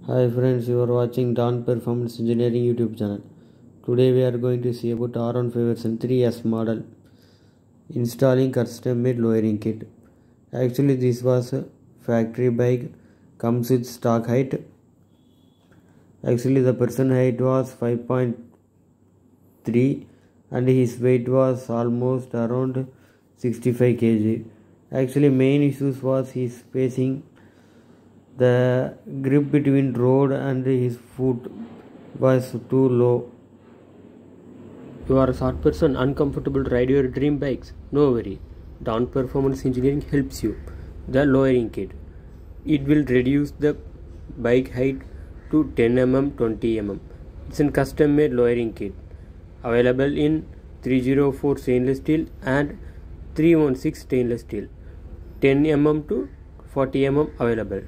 Hi friends, you are watching Dawn Performance Engineering YouTube channel. Today we are going to see about R15 version 3S model installing custom made lowering kit. Actually this was a factory bike, comes with stock height. Actually the person height was 5.3 and his weight was almost around 65 kg. Actually main issues was his facing. The grip between road and his foot was too low. You are a short person, uncomfortable to ride your dream bikes? No worry. Down Performance Engineering helps you. The lowering kit. It will reduce the bike height to 10 mm, 20 mm. It's a custom made lowering kit. Available in 304 stainless steel and 316 stainless steel. 10 mm to 40 mm available.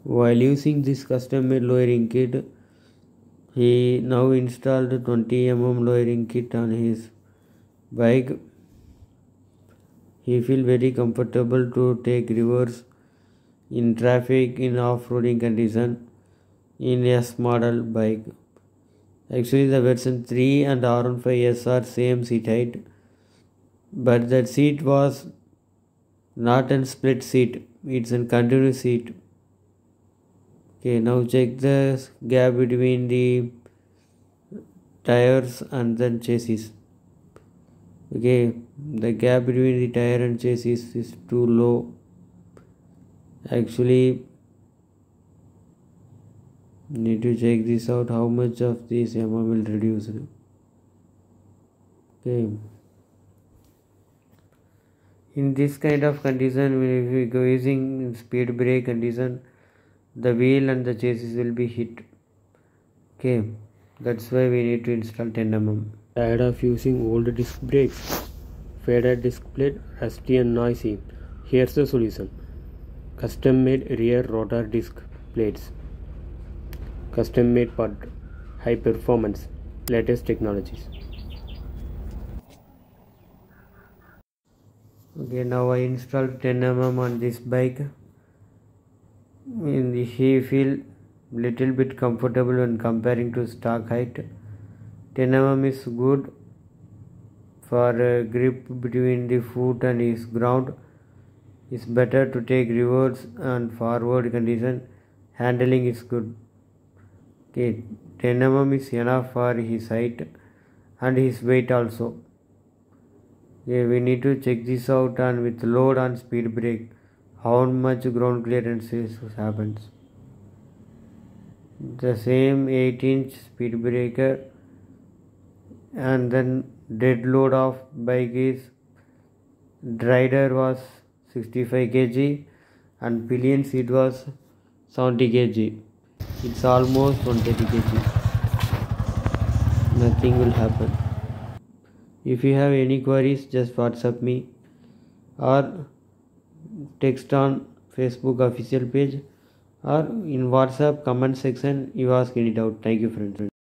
While using this custom made lowering kit, he now installed 20 mm lowering kit on his bike. He feels very comfortable to take reverse in traffic in off-roading condition in S model bike. Actually the version 3 and R15S are same seat height, but that seat was not a split seat, it's a continuous seat. Okay, now check the gap between the tires and then chassis. Okay, the gap between the tire and chassis is too low. Actually, need to check this out, how much of this Yamaha will reduce. Okay, in this kind of condition, if we go using speed brake condition, the wheel and the chassis will be hit. Okay, that's why we need to install 10 mm. Tired of using old disc brakes? Faded disc plate, rusty and noisy? Here's the solution. Custom made rear rotor disc plates. Custom made part, high performance, latest technologies. Okay, now I installed 10 mm on this bike. He feel little bit comfortable when comparing to stock height. 10 mm is good for grip between the foot and his ground. It's better to take reverse and forward condition. Handling is good. Okay, 10 mm is enough for his height and his weight also. Okay, we need to check this out, and with load on speed brake, how much ground clearance happens. The same 8-inch speed breaker, and then dead load of bike is rider was 65 kg and pillion seat was 70 kg. It's almost 130 kg. Nothing will happen. If you have any queries, just WhatsApp me or text on Facebook official page, or in WhatsApp comment section you ask any doubt. Thank you friends.